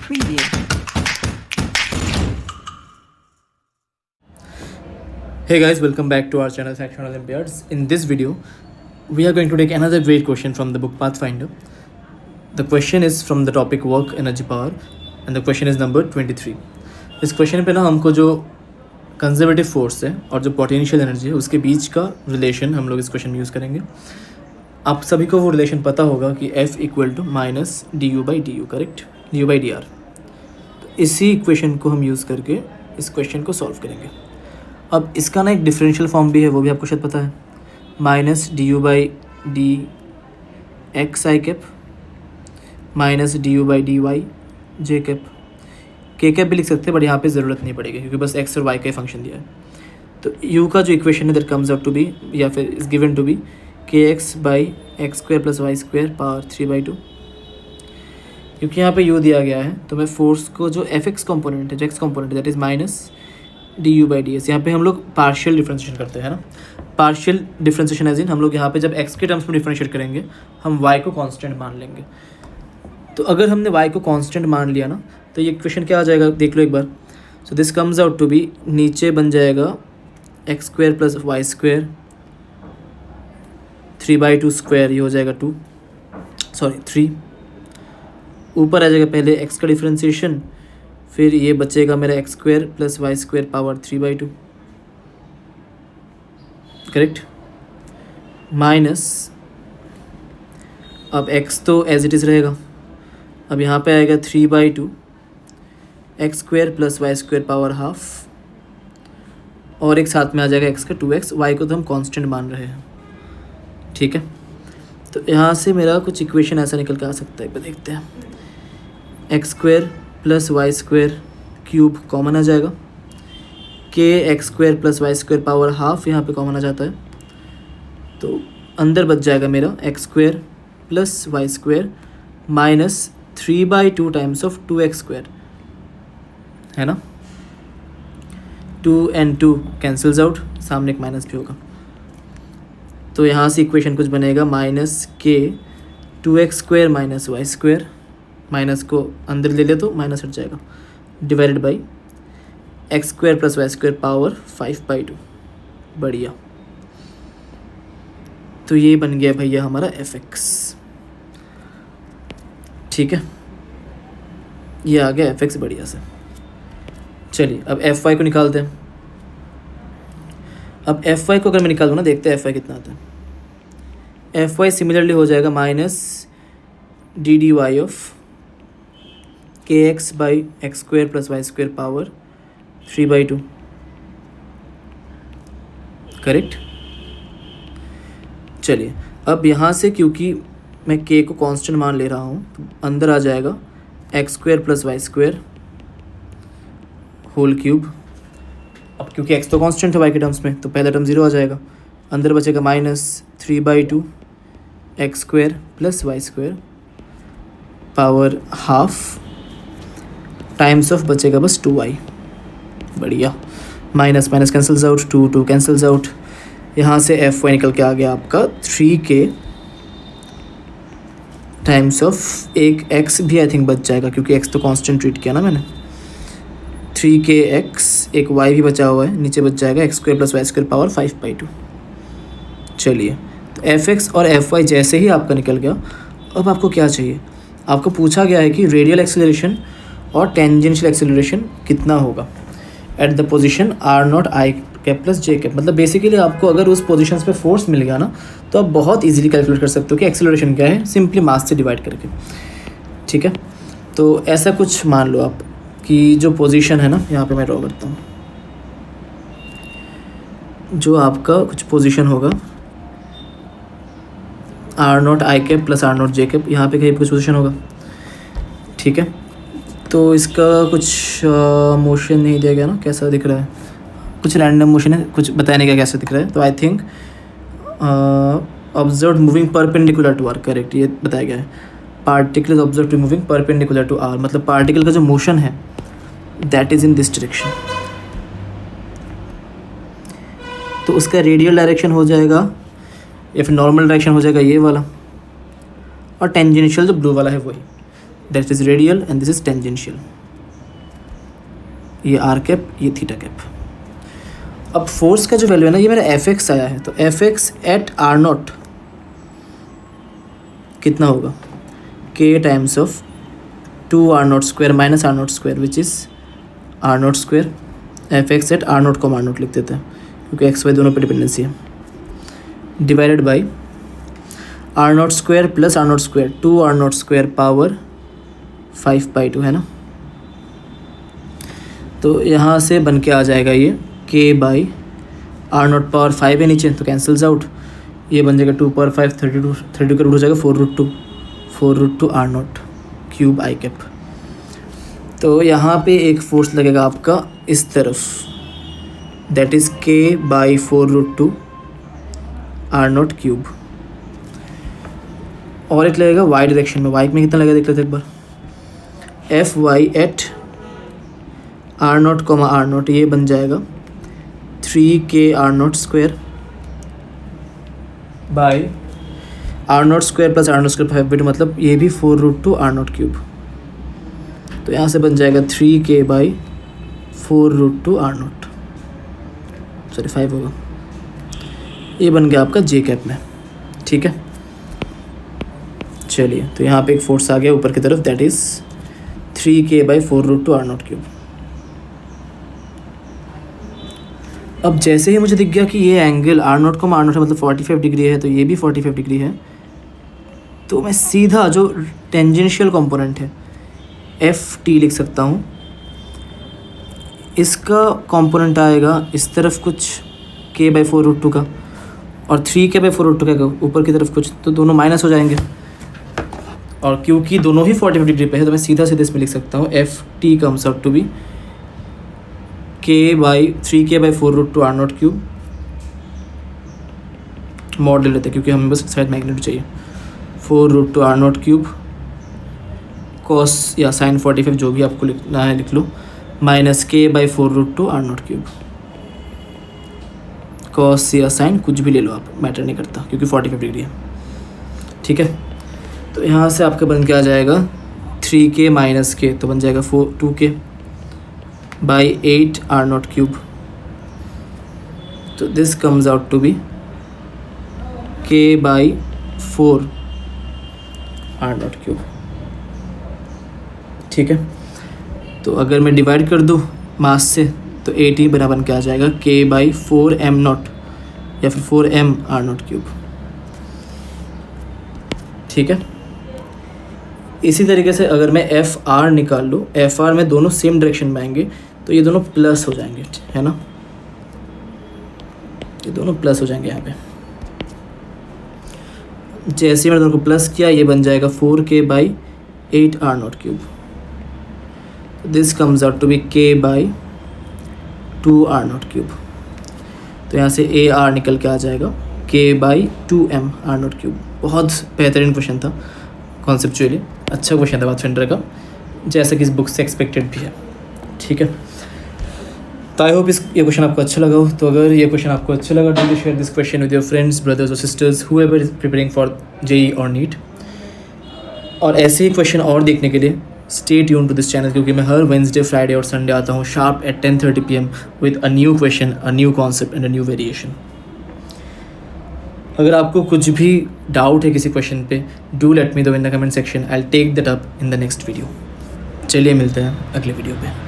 Preview. Hey guys, welcome back to our channel Section Olympiads. In this video, we are going to take another great question from the book Pathfinder. The question is from the topic work energy power and the question is number 23. इस question पे ना हमको जो conservative force है और जो potential energy है उसके बीच का रिलेशन हम लोग इस क्वेश्चन में यूज़ करेंगे. आप सभी को वो रिलेशन पता होगा कि F equal to minus D U by D U, correct, D U by D R. तो इसी इक्वेशन को हम यूज़ करके इस क्वेश्चन को सॉल्व करेंगे. अब इसका ना एक डिफरेंशियल फॉर्म भी है, वो भी आपको शायद पता है. Minus D U by D X I cap minus D U by D Y J cap. K cap भी लिख सकते हैं बट यहाँ पे ज़रूरत नहीं पड़ेगी क्योंकि बस एक्स और वाई का ही फंक्शन दिया है. तो यू का जो इक्वेशन है that comes out to be या फिर is given to be K x by x square plus Y square power 3/2. क्योंकि यहाँ पे यू दिया गया है तो मैं फोर्स को जो एफ एक्स कॉम्पोनेंट है, जो एक्स कॉम्पोनेंट है that is minus D U by D S. यहाँ पर हम लोग पार्शियल डिफ्रेंशिएशन करते हैं ना. पार्शियल डिफ्रेंशिएशन एज इन हम लोग यहाँ पे जब एक्स के टर्म्स में डिफ्रेंशिएट करेंगे हम वाई को कांस्टेंट मान लेंगे. तो अगर हमने वाई को कांस्टेंट मान लिया ना तो ये इक्वेशन क्या आ जाएगा देख लो एक बार. So this comes out to be नीचे बन जाएगा x square plus Y square 3/2 square, ये हो जाएगा 3. ऊपर आ जाएगा पहले एक्स का डिफ्रेंशिएशन, फिर ये बचेगा मेरा X square plus Y square power 3/2, correct. Minus अब एक्स तो एज इट इज़ रहेगा. अब यहाँ पे आएगा 3/2 X square plus Y square power half और एक साथ में आ जाएगा एक्स का 2x. वाई को तो हम कांस्टेंट मान रहे हैं, ठीक है. तो यहाँ से मेरा कुछ इक्वेशन ऐसा निकल के आ सकता है, देखते हैं. X square plus Y square cube common आ जाएगा. के x square plus Y square power half यहाँ पे कॉमन आ जाता है. तो अंदर बच जाएगा मेरा X square plus Y square minus 3/2 times of 2x square, है ना. 2 and 2 कैंसल्स आउट, सामने एक माइनस भी होगा. तो यहाँ से इक्वेशन कुछ बनेगा minus K 2x square minus Y square, minus को अंदर ले ले तो माइनस हट जाएगा, divided by x square plus Y square power 5/2. बढ़िया. तो ये बन गया भैया हमारा एफ एक्स, ठीक है. ये आ गया एफ एक्स बढ़िया से. चलिए अब एफ वाई को निकालते हैं. अब एफ वाई को अगर मैं निकाल दूँ ना, देखते हैं एफ वाई कितना आता है. एफ वाई सिमिलरली हो जाएगा minus d d y of k x by x square plus Y square power 3/2, correct. चलिए अब यहाँ से क्योंकि मैं के को कांस्टेंट मान ले रहा हूँ तो अंदर आ जाएगा x square plus Y square whole cube. अब क्योंकि एक्स तो कांस्टेंट है वाई के टर्म्स में तो पहला टर्म 0 आ जाएगा. अंदर बचेगा minus 3/2 X square plus Y square power half times of बचेगा बस 2y. बढ़िया. Minus minus cancels out, 2 cancels out. यहाँ से एफ वाई निकल के आ गया आपका 3k टाइम्स ऑफ एक x भी आई थिंक बच जाएगा क्योंकि x तो कांस्टेंट ट्रीट किया ना मैंने. 3kx, एक y भी बचा हुआ है, नीचे बच जाएगा x square plus Y square power 5/2. चलिए तो एफ एक्स और एफ वाई जैसे ही आपका निकल गया, अब आपको क्या चाहिए. आपको पूछा गया है कि रेडियल एक्सेलरेशन और टेंजेंशियल एक्सेलरेशन कितना होगा at the position R not I cap plus J cap. मतलब बेसिकली आपको अगर उस पोजीशंस पे फोर्स मिल गया ना तो आप बहुत इजीली कैलकुलेट कर सकते हो कि एक्सेलरेशन क्या है, सिंपली मास से डिवाइड करके, ठीक है. तो ऐसा कुछ मान लो आप कि जो पोजीशन है ना, यहाँ पे मैं ड्रॉ करता हूँ, जो आपका कुछ पोजीशन होगा R not I cap plus are not J cap, यहाँ पे कहीं कुछ पोजीशन होगा, ठीक है. तो इसका कुछ मोशन नहीं दिया गया ना, कैसा दिख रहा है, कुछ रैंडम मोशन है, कुछ बताने का कैसा दिख रहा है. तो I think observe moving perpendicular to R, correct, ये बताया गया है. Particle is observe to moving perpendicular to R, मतलब पार्टिकल का जो मोशन है that is in this direction. तो उसका रेडियल डायरेक्शन हो जाएगा या फिर नॉर्मल डायरेक्शन हो जाएगा ये वाला, और टेंजेंशियल जो ब्लू वाला है वही. That is radial and this is tangential. ये आर कैप, ये थीटा कैप। अब फोर्स का जो वैल्यू है ना, ये मेरा एफ एक्स आया है, तो F X at are not कितना होगा, K times of 2 R not square minus R not square which is R not square. F X at are not को आर नॉट लिख देते हैं क्योंकि एक्स वाई दोनों पे डिपेंडेंसी है, divided by are not square plus are not square, 2 R not square power 5/2 है ना। तो यहाँ से बन के आ जाएगा ये के बाई आर नॉट पावर 5 है नीचे तो कैंसल्स आउट, ये बन जाएगा 2 पावर 5 32 का रूट हो जाएगा 4√2 are not cube I cap. तो यहाँ पे एक फोर्स लगेगा आपका इस तरफ, that is K by 4√2 are not cube, और एक लगेगा वाई डायरेक्शन में। वाई में कितना लगेगा देख लेते एक बार, f y at are naught comma r naught, ये बन जाएगा 3k r not square by are not square plus are not square 5/2 मतलब ये भी 4√2 आर नॉट क्यूब। तो यहाँ से बन जाएगा 3k by 4√2 are not, sorry 5 होगा, ये बन गया आपका जे कैप में। ठीक है, चलिए तो यहाँ पे एक फोर्स आ गया ऊपर की तरफ, that is 3k by 4√2 are not cube. अब जैसे ही मुझे दिख गया कि ये एंगल आर नॉट को आर नॉट है मतलब 45 डिग्री है, तो ये भी 45 डिग्री है, तो मैं सीधा जो टेंजेंशियल कंपोनेंट है एफ टी लिख सकता हूँ। इसका कंपोनेंट आएगा इस तरफ कुछ k बाई 4√2 का, और 3k बाई 4√2 का ऊपर की तरफ कुछ, तो दोनों माइनस हो जाएंगे। और क्योंकि दोनों ही 45 डिग्री पे है तो मैं सीधा सीधे इसमें लिख सकता हूँ F T comes out to be k by 3k by 4√2 are not cube, mod ले लेते हैं क्योंकि हमें बस साइड मैग्नीट्यूड चाहिए, 4√2 आर नॉट क्यूब कॉस या साइन 45 जो भी आपको लिखना है लिख लो, minus k by 4√2 are not cube, cos या साइन कुछ भी ले लो आप, मैटर नहीं करता क्योंकि 45 डिग्री है। ठीक है, तो यहाँ से आपका बन के आ जाएगा 3k माइनस k, तो बन जाएगा 2k by 8 are not cube, तो this comes out to be k by 4 r not cube. ठीक है, तो अगर मैं डिवाइड कर दूँ मास से तो 8 बराबर बन के आ जाएगा k बाई 4m नॉट या फिर 4m आर नॉट क्यूब। ठीक है, इसी तरीके से अगर मैं एफ आर निकाल लूँ, एफ आर में दोनों सेम डायरेक्शन में आएंगे तो ये दोनों प्लस हो जाएंगे, है ना, ये दोनों प्लस हो जाएंगे। यहाँ पे जैसे मैंने दोनों को प्लस किया ये बन जाएगा 4k by 8 are not cube, this comes out to be k by 2 R not cube. तो यहाँ से ए आर निकल के आ जाएगा k by 2m R not cube. बहुत बेहतरीन क्वेश्चन था, कॉन्सेप्चुअली अच्छा क्वेश्चन था पाथफाइंडर का, जैसा कि इस बुक से एक्सपेक्टेड भी है। ठीक है, तो आई होप ये क्वेश्चन आपको अच्छा लगा हो। तो अगर ये क्वेश्चन आपको अच्छा लगा, do share this question with your friends, brothers और sisters, whoever is preparing for JEE और नीट। और ऐसे ही क्वेश्चन और देखने के लिए stay tune to this channel, क्योंकि मैं हर वेडनेसडे, फ्राइडे और संडे आता हूँ sharp at 10:30 PM with a new question, a new concept and a new variation. अगर आपको कुछ भी डाउट है किसी क्वेश्चन पे, do let me know in the comment section, I will take that up in the next video. चलिए मिलते हैं अगले वीडियो पे।